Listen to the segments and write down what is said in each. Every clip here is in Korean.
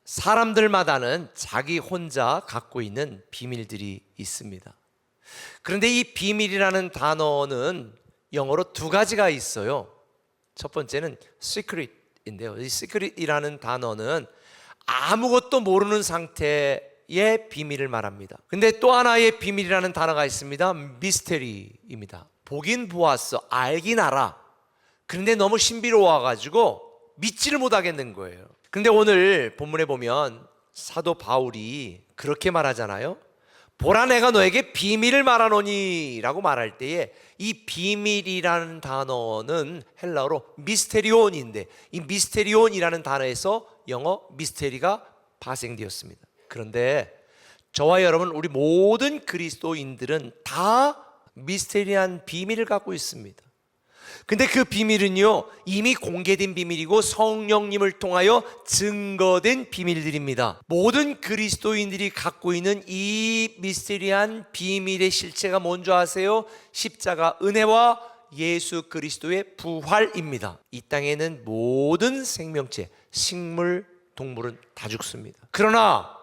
사람들마다는 자기 혼자 갖고 있는 비밀들이 있습니다. 그런데 이 비밀이라는 단어는 영어로 두 가지가 있어요. 첫 번째는 secret인데요. 이 secret이라는 단어는 아무것도 모르는 상태의 비밀을 말합니다. 근데 또 하나의 비밀이라는 단어가 있습니다. mystery입니다. 보긴 보았어, 알긴 알아. 그런데 너무 신비로워가지고 믿지를 못하겠는 거예요. 근데 오늘 본문에 보면 사도 바울이 그렇게 말하잖아요. 보라, 내가 너에게 비밀을 말하노니 라고 말할 때에 이 비밀이라는 단어는 헬라어로 미스테리온인데, 이 미스테리온이라는 단어에서 영어 미스테리가 파생되었습니다. 그런데 저와 여러분, 우리 모든 그리스도인들은 다 미스테리한 비밀을 갖고 있습니다. 근데 그 비밀은요, 이미 공개된 비밀이고 성령님을 통하여 증거된 비밀들입니다. 모든 그리스도인들이 갖고 있는 이 미스테리한 비밀의 실체가 뭔지 아세요? 십자가 은혜와 예수 그리스도의 부활입니다. 이 땅에는 모든 생명체, 식물, 동물은 다 죽습니다. 그러나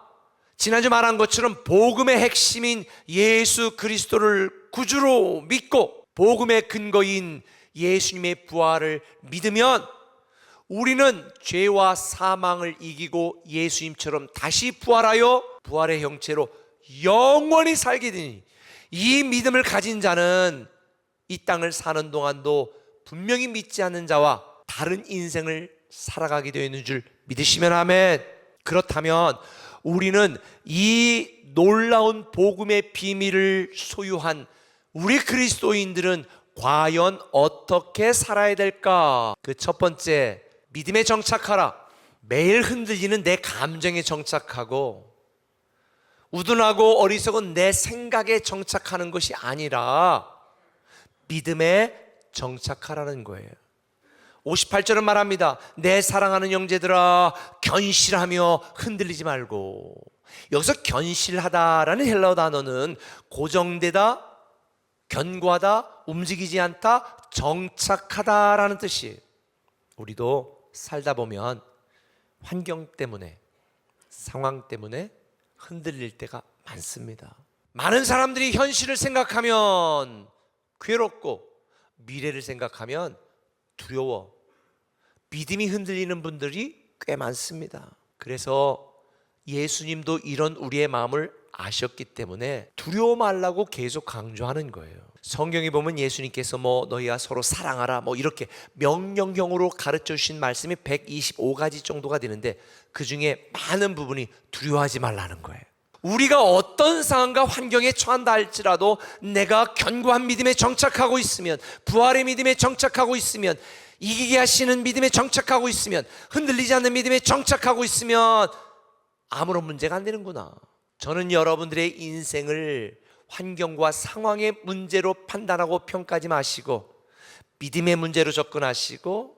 지난주 말한 것처럼 복음의 핵심인 예수 그리스도를 구주로 믿고 복음의 근거인 예수님의 부활을 믿으면 우리는 죄와 사망을 이기고 예수님처럼 다시 부활하여 부활의 형체로 영원히 살게 되니, 이 믿음을 가진 자는 이 땅을 사는 동안도 분명히 믿지 않는 자와 다른 인생을 살아가게 되어 있는 줄 믿으시면 아멘. 그렇다면 우리는 이 놀라운 복음의 비밀을 소유한 우리 그리스도인들은 과연 어떻게 살아야 될까? 그 첫 번째, 믿음에 정착하라. 매일 흔들리는 내 감정에 정착하고 우둔하고 어리석은 내 생각에 정착하는 것이 아니라 믿음에 정착하라는 거예요. 58절은 말합니다. 내 사랑하는 형제들아, 견실하며 흔들리지 말고. 여기서 견실하다라는 헬라어 단어는 고정되다, 견고하다, 움직이지 않다, 정착하다라는 뜻이에요. 우리도 살다 보면 환경 때문에, 상황 때문에 흔들릴 때가 많습니다. 많은 사람들이 현실을 생각하면 괴롭고 미래를 생각하면 두려워, 믿음이 흔들리는 분들이 꽤 많습니다. 그래서 예수님도 이런 우리의 마음을 아셨기 때문에 두려워 말라고 계속 강조하는 거예요. 성경에 보면 예수님께서 너희가 서로 사랑하라 이렇게 명령형으로 가르쳐 주신 말씀이 125가지 정도가 되는데 그 중에 많은 부분이 두려워하지 말라는 거예요. 우리가 어떤 상황과 환경에 처한다 할지라도 내가 견고한 믿음에 정착하고 있으면, 부활의 믿음에 정착하고 있으면, 이기게 하시는 믿음에 정착하고 있으면, 흔들리지 않는 믿음에 정착하고 있으면 아무런 문제가 안 되는구나. 저는 여러분들의 인생을 환경과 상황의 문제로 판단하고 평가하지 마시고 믿음의 문제로 접근하시고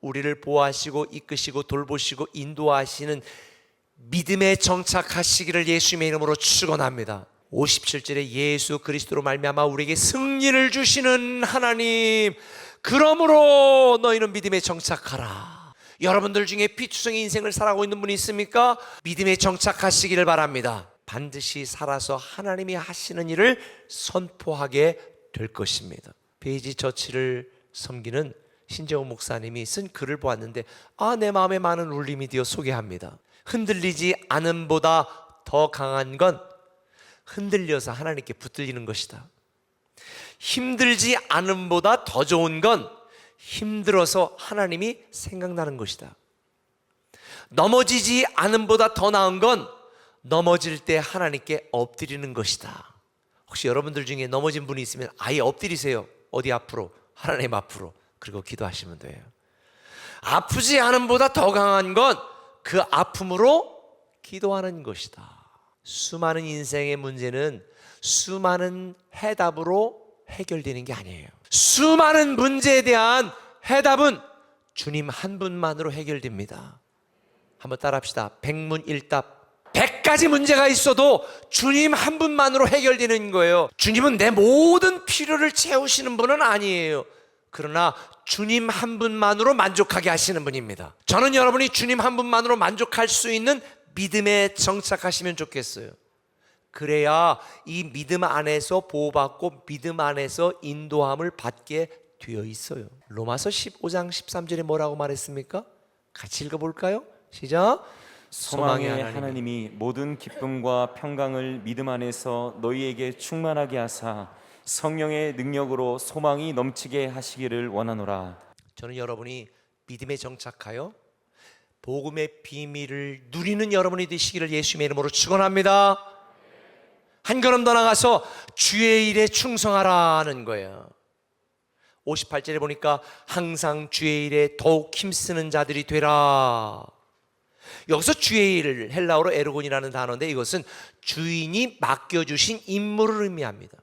우리를 보호하시고 이끄시고 돌보시고 인도하시는 믿음에 정착하시기를 예수님의 이름으로 축원합니다. 57절에 예수 그리스도로 말미암아 우리에게 승리를 주시는 하나님, 그러므로 너희는 믿음에 정착하라. 여러분들 중에 비추성의 인생을 살아가고 있는 분이 있습니까? 믿음에 정착하시기를 바랍니다. 반드시 살아서 하나님이 하시는 일을 선포하게 될 것입니다. 베이지 처치를 섬기는 신재훈 목사님이 쓴 글을 보았는데 내 마음에 많은 울림이 되어 소개합니다. 흔들리지 않음보다 더 강한 건 흔들려서 하나님께 붙들리는 것이다. 힘들지 않음보다 더 좋은 건 힘들어서 하나님이 생각나는 것이다. 넘어지지 않음보다 더 나은 건 넘어질 때 하나님께 엎드리는 것이다. 혹시 여러분들 중에 넘어진 분이 있으면 아예 엎드리세요. 어디 앞으로? 하나님 앞으로. 그리고 기도하시면 돼요. 아프지 않음보다 더 강한 건 그 아픔으로 기도하는 것이다. 수많은 인생의 문제는 수많은 해답으로 해결되는 게 아니에요. 수많은 문제에 대한 해답은 주님 한 분만으로 해결됩니다. 한번 따라합시다. 백문일답. 100가지 문제가 있어도 주님 한 분만으로 해결되는 거예요. 주님은 내 모든 필요를 채우시는 분은 아니에요. 그러나 주님 한 분만으로 만족하게 하시는 분입니다. 저는 여러분이 주님 한 분만으로 만족할 수 있는 믿음에 정착하시면 좋겠어요. 그래야 이 믿음 안에서 보호받고 믿음 안에서 인도함을 받게 되어 있어요. 로마서 15장 13절에 뭐라고 말했습니까? 같이 읽어볼까요? 시작. 소망의 하나님이 모든 기쁨과 평강을 믿음 안에서 너희에게 충만하게 하사 성령의 능력으로 소망이 넘치게 하시기를 원하노라. 저는 여러분이 믿음에 정착하여 복음의 비밀을 누리는 여러분이 되시기를 예수님의 이름으로 축원합니다. 한 걸음 더 나가서 주의 일에 충성하라는 거예요. 58절에 보니까 항상 주의 일에 더욱 힘쓰는 자들이 되라. 여기서 주의 일을 헬라어로 에르곤이라는 단어인데 이것은 주인이 맡겨주신 임무를 의미합니다.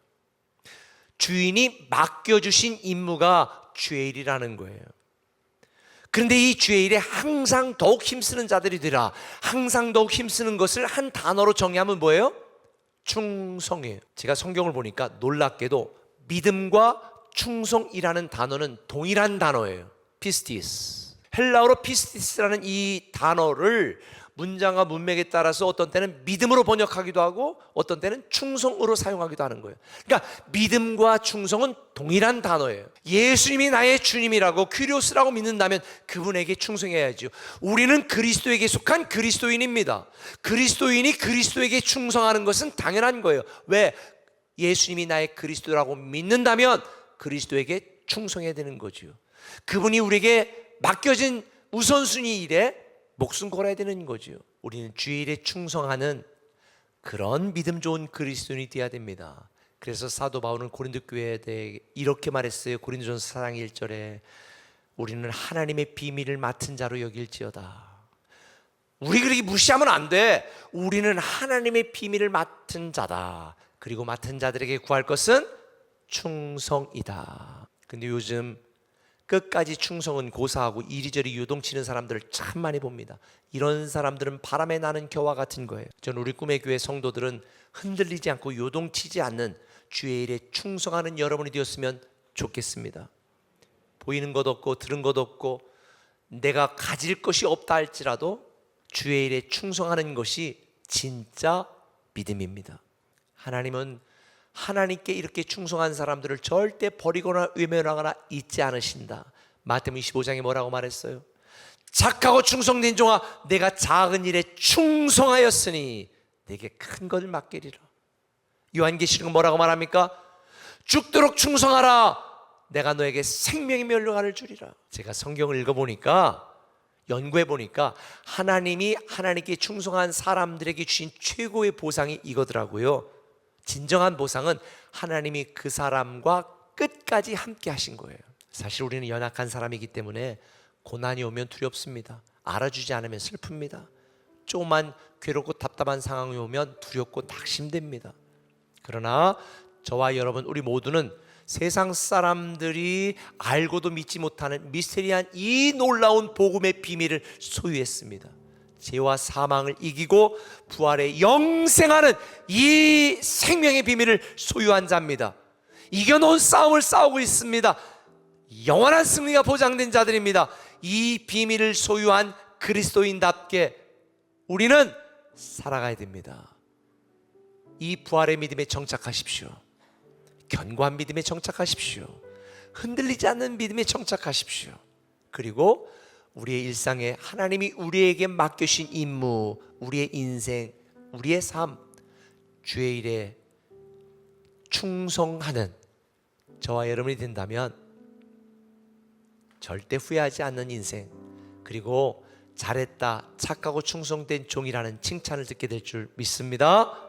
주인이 맡겨주신 임무가 주의 일이라는 거예요. 그런데 이 주의 일에 항상 더욱 힘쓰는 자들이 되라. 항상 더욱 힘쓰는 것을 한 단어로 정의하면 뭐예요? 충성이에요. 제가 성경을 보니까 놀랍게도 믿음과 충성이라는 단어는 동일한 단어예요. 피스티스. 헬라어로 피스티스라는 이 단어를 문장과 문맥에 따라서 어떤 때는 믿음으로 번역하기도 하고 어떤 때는 충성으로 사용하기도 하는 거예요. 그러니까 믿음과 충성은 동일한 단어예요. 예수님이 나의 주님이라고 큐리오스라고 믿는다면 그분에게 충성해야죠. 우리는 그리스도에게 속한 그리스도인입니다. 그리스도인이 그리스도에게 충성하는 것은 당연한 거예요. 왜? 예수님이 나의 그리스도라고 믿는다면 그리스도에게 충성해야 되는 거죠. 그분이 우리에게 맡겨진 우선순위 일에 목숨 걸어야 되는 거죠. 우리는 주의 일에 충성하는 그런 믿음 좋은 그리스도인이 되어야 됩니다. 그래서 사도 바울은 고린도 교회에 대해 이렇게 말했어요. 고린도전서 4장 1절에 우리는 하나님의 비밀을 맡은 자로 여길지어다. 우리 그렇게 무시하면 안 돼. 우리는 하나님의 비밀을 맡은 자다. 그리고 맡은 자들에게 구할 것은 충성이다. 근데 요즘 끝까지 충성은 고사하고 이리저리 요동치는 사람들을 참 많이 봅니다. 이런 사람들은 바람에 나는 겨와 같은 거예요. 저는 우리 꿈의 교회 성도들은 흔들리지 않고 요동치지 않는 주의 일에 충성하는 여러분이 되었으면 좋겠습니다. 보이는 것 없고 들은 것 없고 내가 가질 것이 없다 할지라도 주의 일에 충성하는 것이 진짜 믿음입니다. 하나님은 하나님께 이렇게 충성한 사람들을 절대 버리거나 외면하거나 잊지 않으신다. 마태복음 25장에 뭐라고 말했어요? 착하고 충성된 종아, 내가 작은 일에 충성하였으니 내게 큰 것을 맡기리라. 요한계시록은 뭐라고 말합니까? 죽도록 충성하라. 내가 너에게 생명의 면류관을 주리라. 제가 성경을 읽어보니까 연구해보니까 하나님이 하나님께 충성한 사람들에게 주신 최고의 보상이 이거더라고요. 진정한 보상은 하나님이 그 사람과 끝까지 함께 하신 거예요. 사실 우리는 연약한 사람이기 때문에 고난이 오면 두렵습니다. 알아주지 않으면 슬픕니다. 조금만 괴롭고 답답한 상황이 오면 두렵고 낙심됩니다. 그러나 저와 여러분 우리 모두는 세상 사람들이 알고도 믿지 못하는 미스테리한 이 놀라운 복음의 비밀을 소유했습니다. 죄와 사망을 이기고 부활에 영생하는 이 생명의 비밀을 소유한 자입니다. 이겨놓은 싸움을 싸우고 있습니다. 영원한 승리가 보장된 자들입니다. 이 비밀을 소유한 그리스도인답게 우리는 살아가야 됩니다. 이 부활의 믿음에 정착하십시오. 견고한 믿음에 정착하십시오. 흔들리지 않는 믿음에 정착하십시오. 그리고 우리의 일상에 하나님이 우리에게 맡겨주신 임무, 우리의 인생, 우리의 삶, 주의 일에 충성하는 저와 여러분이 된다면 절대 후회하지 않는 인생, 그리고 잘했다, 착하고 충성된 종이라는 칭찬을 듣게 될 줄 믿습니다.